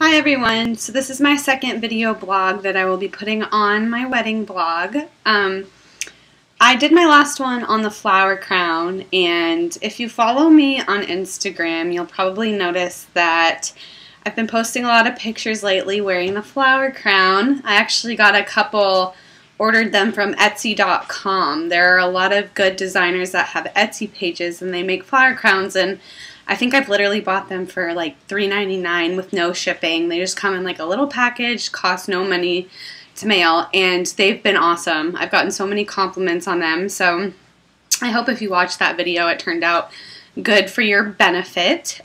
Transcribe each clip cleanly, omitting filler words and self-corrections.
Hi everyone, so this is my second video blog that I will be putting on my wedding blog. I did my last one on the flower crown, and if you follow me on Instagram, you'll probably notice that I've been posting a lot of pictures lately wearing the flower crown. I actually got a couple, ordered them from Etsy.com. There are a lot of good designers that have Etsy pages and they make flower crowns, and I think I've literally bought them for like $3.99 with no shipping. They just come in like a little package, cost no money to mail, and they've been awesome. I've gotten so many compliments on them, so I hope if you watched that video it turned out good for your benefit.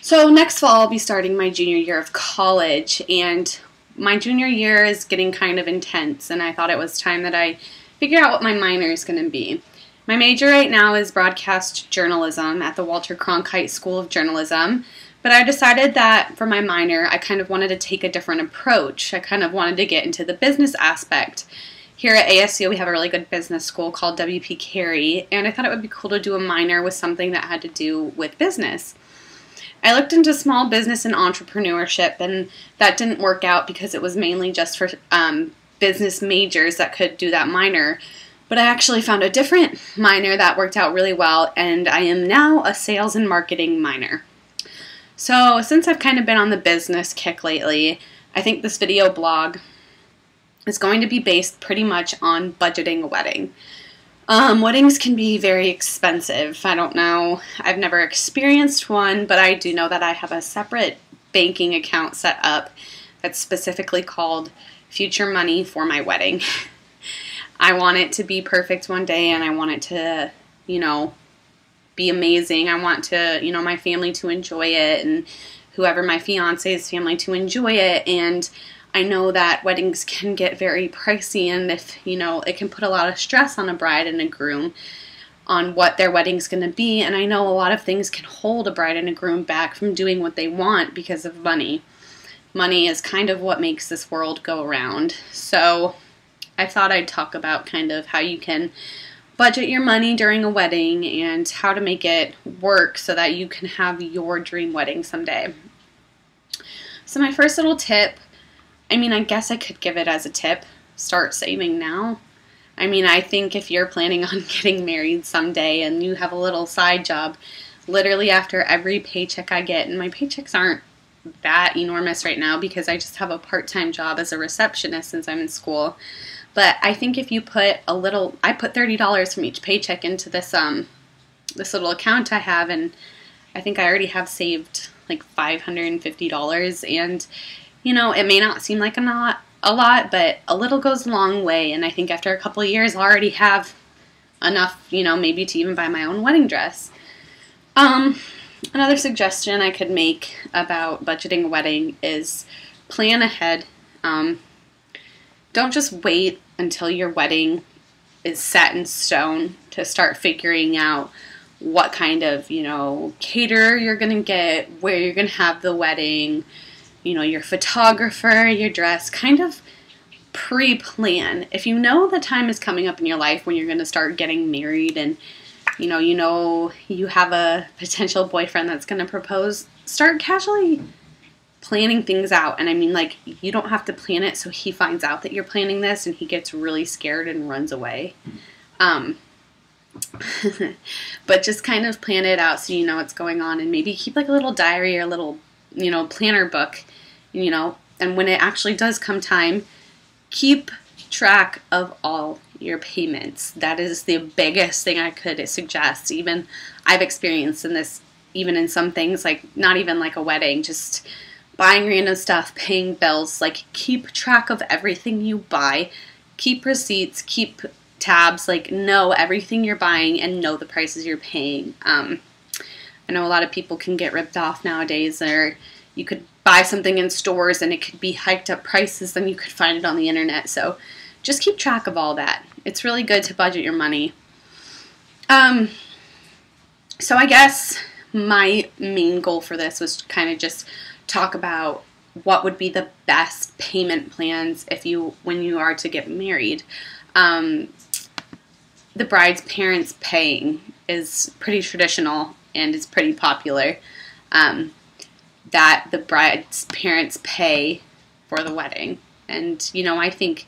So next fall I'll be starting my junior year of college, and my junior year is getting kind of intense, and I thought it was time that I figure out what my minor is going to be. My major right now is broadcast journalism at the Walter Cronkite School of Journalism, but I decided that for my minor I kind of wanted to take a different approach. I kind of wanted to get into the business aspect. Here at ASU we have a really good business school called W.P. Carey, and I thought it would be cool to do a minor with something that had to do with business. I looked into small business and entrepreneurship, and that didn't work out because it was mainly just for business majors that could do that minor. But I actually found a different minor that worked out really well, and I am now a sales and marketing minor. So since I've kind of been on the business kick lately, I think this video blog is going to be based pretty much on budgeting a wedding. Weddings can be very expensive. I don't know, I've never experienced one, but I do know that I have a separate banking account set up that's specifically called Future Money for my wedding. I want it to be perfect one day, and I want it to, be amazing. I want to, my family to enjoy it, and whoever my fiance's family to enjoy it. And I know that weddings can get very pricey, and if, it can put a lot of stress on a bride and a groom on what their wedding's going to be. And I know a lot of things can hold a bride and a groom back from doing what they want because of money. Money is kind of what makes this world go around. So I thought I'd talk about kind of how you can budget your money during a wedding and how to make it work so that you can have your dream wedding someday. So my first little tip, I guess I could give it as a tip, start saving now. I think if you're planning on getting married someday and you have a little side job, literally after every paycheck I get, and my paychecks aren't that enormous right now because I just have a part-time job as a receptionist since I'm in school. But I think if you put a little, I put $30 from each paycheck into this this little account I have, and I think I already have saved like $550. And it may not seem like a lot, but a little goes a long way. And I think after a couple of years, I'll already have enough, maybe to even buy my own wedding dress. Another suggestion I could make about budgeting a wedding is plan ahead. Don't just wait until your wedding is set in stone to start figuring out what kind of, caterer you're going to get, where you're going to have the wedding, your photographer, your dress. Kind of pre-plan. If you know the time is coming up in your life when you're going to start getting married, and you have a potential boyfriend that's going to propose, start casually planning things out. And you don't have to plan it so he finds out that you're planning this and he gets really scared and runs away. But just kind of plan it out so you know what's going on, and maybe keep like a little diary or a little, planner book, and when it actually does come time, keep track of all your payments. That is the biggest thing I could suggest. Even I've experienced in this, even in some things, like not even like a wedding, just buying random stuff, paying bills. Like, keep track of everything you buy. Keep receipts, keep tabs, know everything you're buying and know the prices you're paying. I know a lot of people can get ripped off nowadays, or you could buy something in stores and it could be hiked up prices than you could find it on the internet. So just keep track of all that. It's really good to budget your money. So I guess my main goal for this was to kind of just talk about what would be the best payment plans when you are to get married. The bride's parents paying is pretty traditional and is pretty popular. that the bride's parents pay for the wedding. And, you know, I think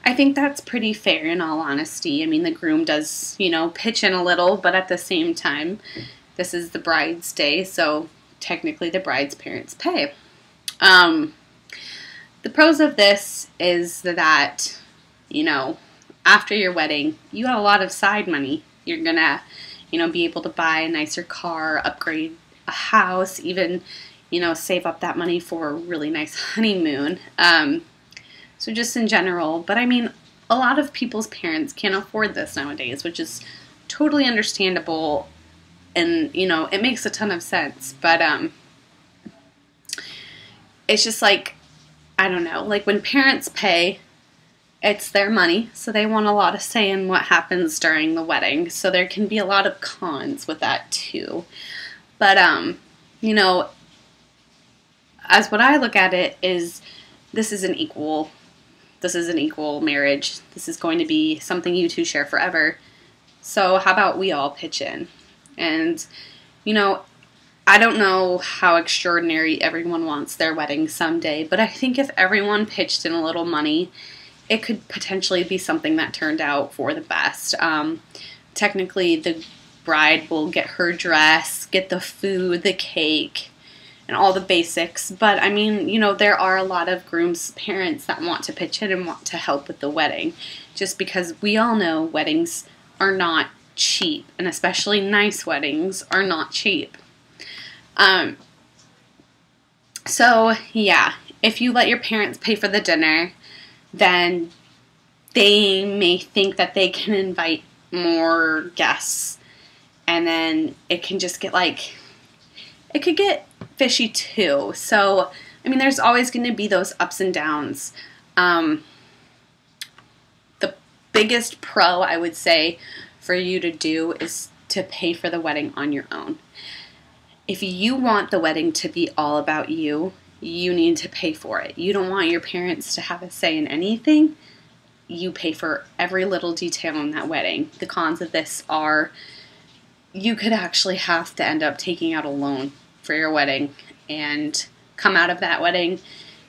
that's pretty fair, in all honesty. I mean, the groom does, you know, pitch in a little, but at the same time, this is the bride's day, so technically the bride's parents pay. The pros of this is that, you know, after your wedding, you got a lot of side money. You're gonna, you know, be able to buy a nicer car, upgrade a house, even, you know, save up that money for a really nice honeymoon. So just in general, but I mean, a lot of people's parents can't afford this nowadays, which is totally understandable, and, you know, it makes a ton of sense, but, it's just like, I don't know, like when parents pay, it's their money, so they want a lot of say in what happens during the wedding, so there can be a lot of cons with that too, but, you know, as what I look at it is, this is an equal marriage. This is going to be something you two share forever. So how about we all pitch in? And, you know, I don't know how extraordinary everyone wants their wedding someday, but I think if everyone pitched in a little money, it could potentially be something that turned out for the best. Technically, the bride will get her dress, get the food, the cake, and all the basics, but I mean, you know, there are a lot of groom's parents that want to pitch in and want to help with the wedding, just because we all know weddings are not cheap, and especially nice weddings are not cheap. So yeah, if you let your parents pay for the dinner, then they may think that they can invite more guests, and then it can just get like, it could get fishy too. So, I mean, there's always going to be those ups and downs. The biggest pro, I would say, for you to do is to pay for the wedding on your own. If you want the wedding to be all about you, you need to pay for it. You don't want your parents to have a say in anything. You pay for every little detail in that wedding. The cons of this are you could actually have to end up taking out a loan for your wedding and come out of that wedding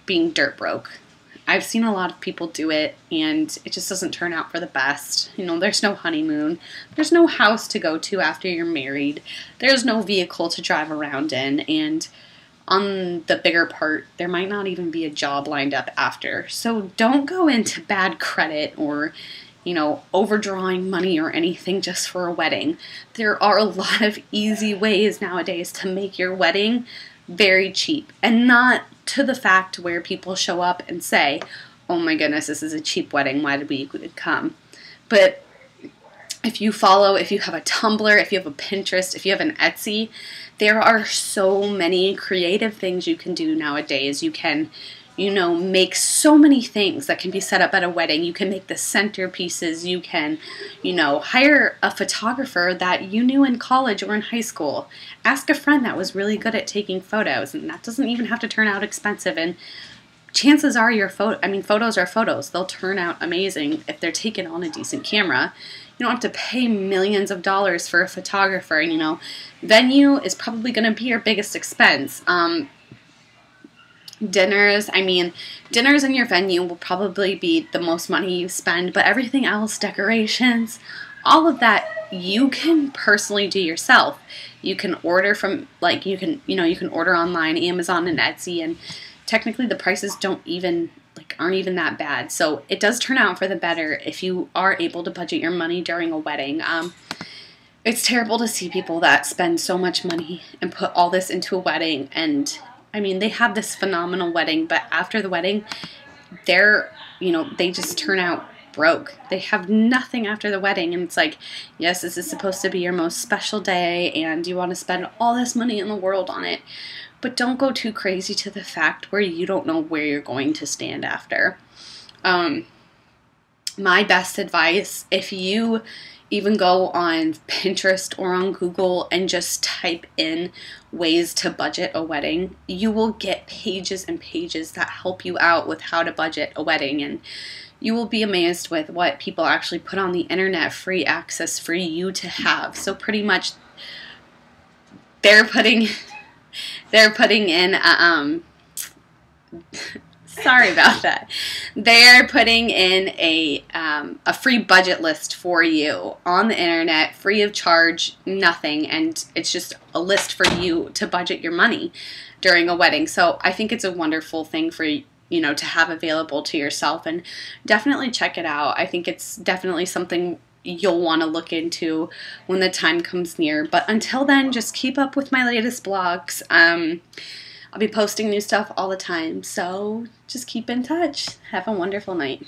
being dirt broke. I've seen a lot of people do it, and it just doesn't turn out for the best. You know, there's no honeymoon. There's no house to go to after you're married. There's no vehicle to drive around in, and on the bigger part, there might not even be a job lined up after. So don't go into bad credit or, you know, overdrawing money or anything just for a wedding. There are a lot of easy ways nowadays to make your wedding very cheap, and not to the fact where people show up and say, oh my goodness, this is a cheap wedding, why did we come? But if you have a Tumblr, if you have a Pinterest, if you have an Etsy, there are so many creative things you can do nowadays. You can, you know, make so many things that can be set up at a wedding. You can make the centerpieces. You can, you know, hire a photographer that you knew in college or in high school. Ask a friend that was really good at taking photos, and that doesn't even have to turn out expensive. And chances are photos are photos. They'll turn out amazing if they're taken on a decent camera. You don't have to pay millions of dollars for a photographer. You know, venue is probably going to be your biggest expense. Dinners in your venue will probably be the most money you spend, but everything else, decorations, all of that, you can personally do yourself. You can order from, like, you can order online, Amazon and Etsy, and technically the prices aren't even that bad. So it does turn out for the better if you are able to budget your money during a wedding. It's terrible to see people that spend so much money and put all this into a wedding, and I mean, they have this phenomenal wedding, but after the wedding, they just turn out broke. They have nothing after the wedding, and it's like, yes, this is supposed to be your most special day, and you want to spend all this money in the world on it, but don't go too crazy to the fact where you don't know where you're going to stand after. My best advice, if you even go on Pinterest or on Google and just type in ways to budget a wedding, you will get pages and pages that help you out with how to budget a wedding, and you will be amazed with what people actually put on the internet, free access for you to have. So pretty much they're putting they're putting in sorry about that. They're putting in a free budget list for you on the internet, free of charge, nothing, and it's just a list for you to budget your money during a wedding. So I think it's a wonderful thing for to have available to yourself, and definitely check it out. I think it's definitely something you'll want to look into when the time comes near. But until then, just keep up with my latest blogs. I'll be posting new stuff all the time, so just keep in touch. Have a wonderful night.